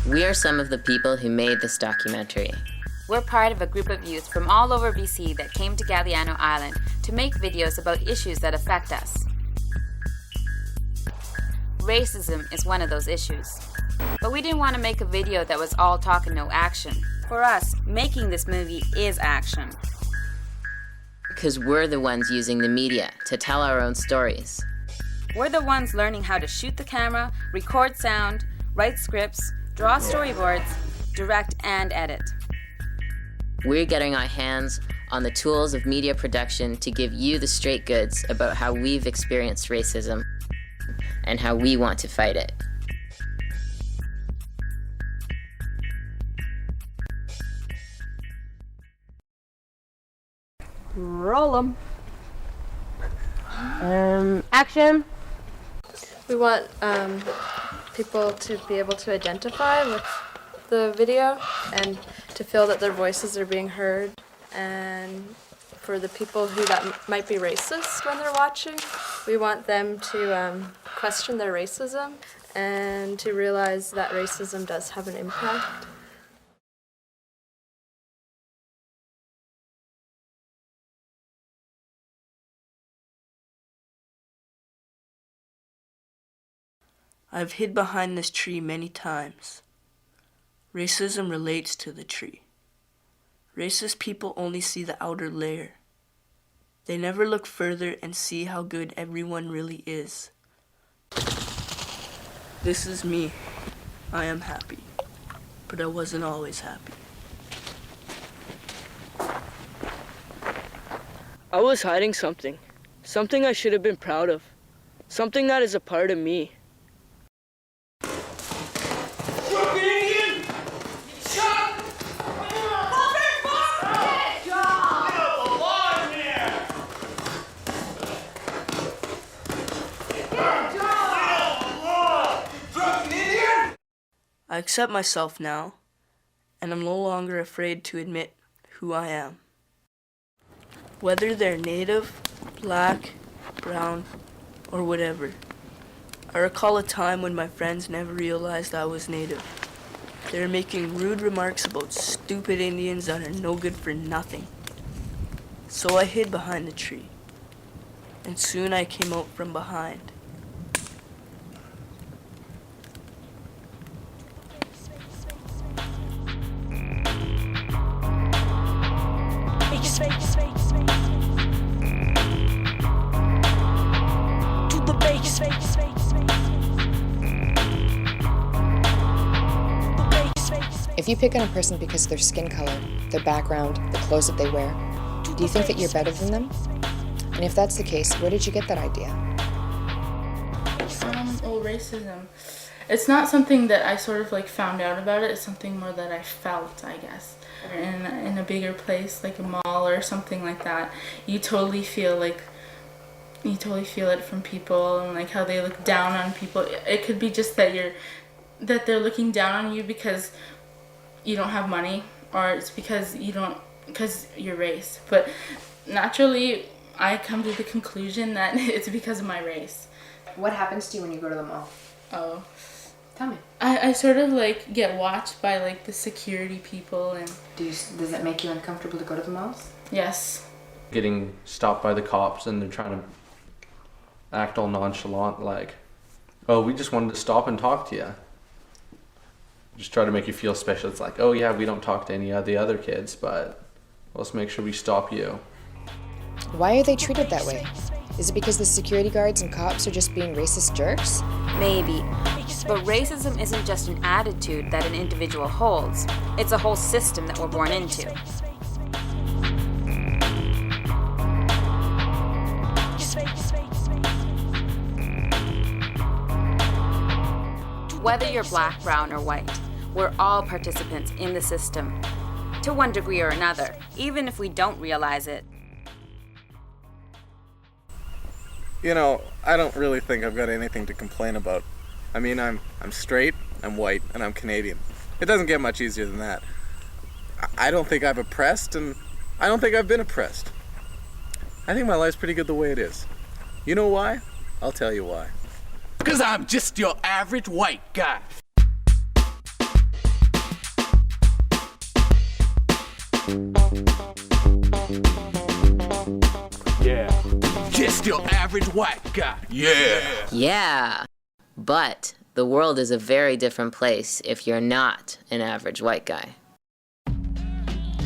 We are some of the people who made this documentary. We're part of a group of youth from all over BC that came to Galiano Island to make videos about issues that affect us. Racism is one of those issues. But we didn't want to make a video that was all talk and no action. For us, making this movie is action. Because we're the ones using the media to tell our own stories. We're the ones learning how to shoot the camera, record sound, write scripts, draw storyboards, direct and edit. We're getting our hands on the tools of media production to give you the straight goods about how we've experienced racism and how we want to fight it. Roll 'em. Action. We want people to be able to identify with the video and to feel that their voices are being heard, and for the people who that might be racist when they're watching, we want them to question their racism and to realize that racism does have an impact. I've hid behind this tree many times. Racism relates to the tree. Racist people only see the outer layer. They never look further and see how good everyone really is. This is me. I am happy, but I wasn't always happy. I was hiding something I should have been proud of, something that is a part of me. I accept myself now, and I'm no longer afraid to admit who I am. Whether they're native, black, brown, or whatever. I recall a time when my friends never realized I was native. They were making rude remarks about stupid Indians that are no good for nothing. So I hid behind the tree, and soon I came out from behind. If you pick on a person because of their skin color, their background, the clothes that they wear, do you think that you're better than them? And if that's the case, where did you get that idea? Racism. It's not something that I sort of like found out about it. It's something more that I felt, I guess. In a bigger place, like a mall or something like that, you totally feel it from people and like how they look down on people. It could be just that they're looking down on you because you don't have money, or it's because your race. But naturally, I come to the conclusion that it's because of my race. What happens to you when you go to the mall? Oh. Tell me. I sort of like get watched by like the security people and... Does it make you uncomfortable to go to the malls? Yes. Getting stopped by the cops and they're trying to act all nonchalant like, oh, we just wanted to stop and talk to you. Just try to make you feel special. It's like, oh yeah, we don't talk to any of the other kids, but let's make sure we stop you. Why are they treated that way? Is it because the security guards and cops are just being racist jerks? Maybe. But racism isn't just an attitude that an individual holds. It's a whole system that we're born into. Whether you're black, brown, or white, we're all participants in the system, to one degree or another, even if we don't realize it. You know, I don't really think I've got anything to complain about. I mean, I'm straight, I'm white, and I'm Canadian. It doesn't get much easier than that. I don't think I've oppressed, and I don't think I've been oppressed. I think my life's pretty good the way it is. You know why? I'll tell you why. 'Cause I'm just your average white guy. Yeah. Just your average white guy. Yeah. Yeah. But the world is a very different place if you're not an average white guy.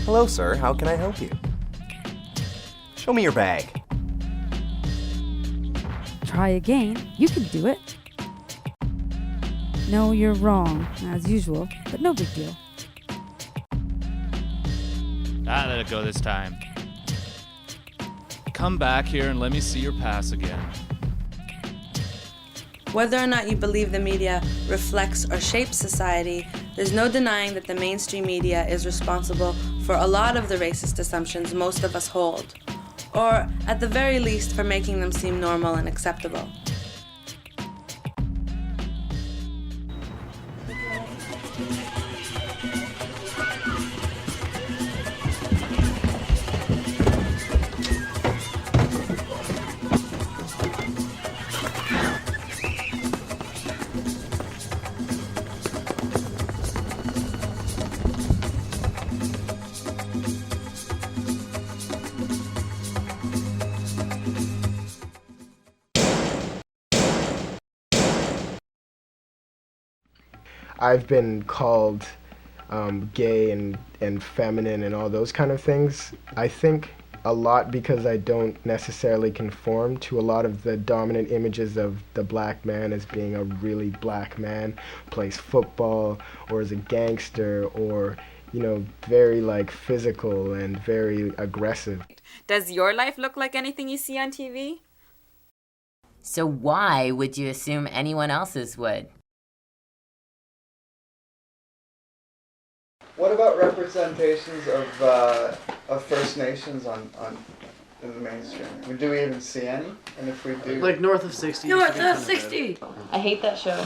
Hello, sir. How can I help you? Show me your bag. Try again. You can do it. No, you're wrong, as usual, but no big deal. Let it go this time. Come back here and let me see your pass again. Whether or not you believe the media reflects or shapes society, there's no denying that the mainstream media is responsible for a lot of the racist assumptions most of us hold, or at the very least for making them seem normal and acceptable. I've been called gay and feminine and all those kind of things. I think a lot because I don't necessarily conform to a lot of the dominant images of the black man as being a really black man, plays football, or is a gangster, or, you know, very like physical and very aggressive. Does your life look like anything you see on TV? So why would you assume anyone else's would? What about representations of First Nations in the mainstream? I mean, do we even see any? And if we do, Like North of 60. North of 60! I hate that show.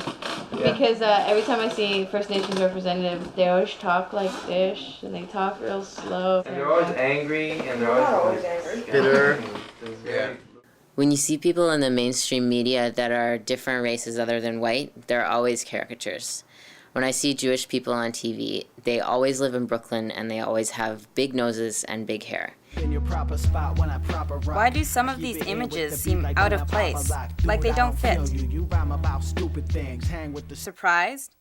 Yeah. Because every time I see First Nations representatives, they always talk like this, and they talk real slow. And they're always angry, and they're always bitter. Yeah. When you see people in the mainstream media that are different races other than white, they're always caricatures. When I see Jewish people on TV, they always live in Brooklyn and they always have big noses and big hair. Why do some of these images seem out of place, like they don't fit? Surprised?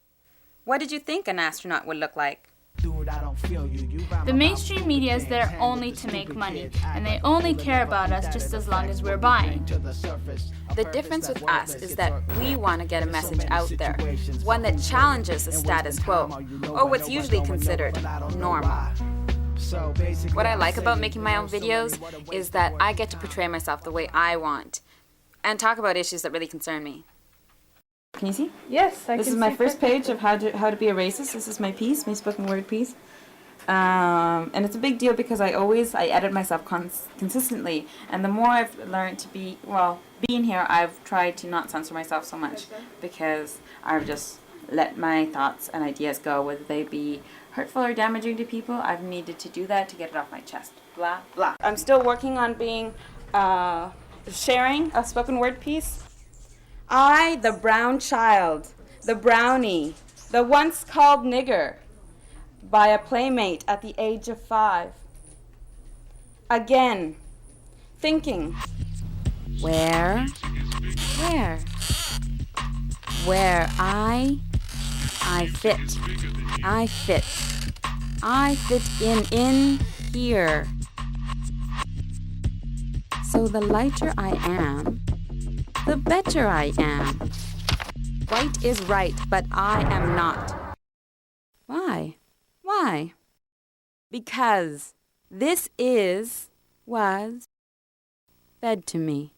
What did you think an astronaut would look like? The mainstream media is there only to make money, and they only care about us just as long as we're buying. The difference with us is that we want to get a message out there, one that challenges the status quo, or what's usually considered normal. What I like about making my own videos is that I get to portray myself the way I want, and talk about issues that really concern me. Can you see? Yes, I can see. This is my first page of how to be a racist. This is my piece, my spoken word piece. And it's a big deal because I edit myself consistently. And the more I've learned to being here, I've tried to not censor myself so much because I've just let my thoughts and ideas go, whether they be hurtful or damaging to people. I've needed to do that to get it off my chest. Blah, blah. I'm still working on sharing a spoken word piece. I, the brown child, the brownie, the once called nigger, by a playmate at the age of 5. Again, thinking, where I fit in here. So the lighter I am, the better I am. White is right, but I am not. Why? Why? Because this was fed to me.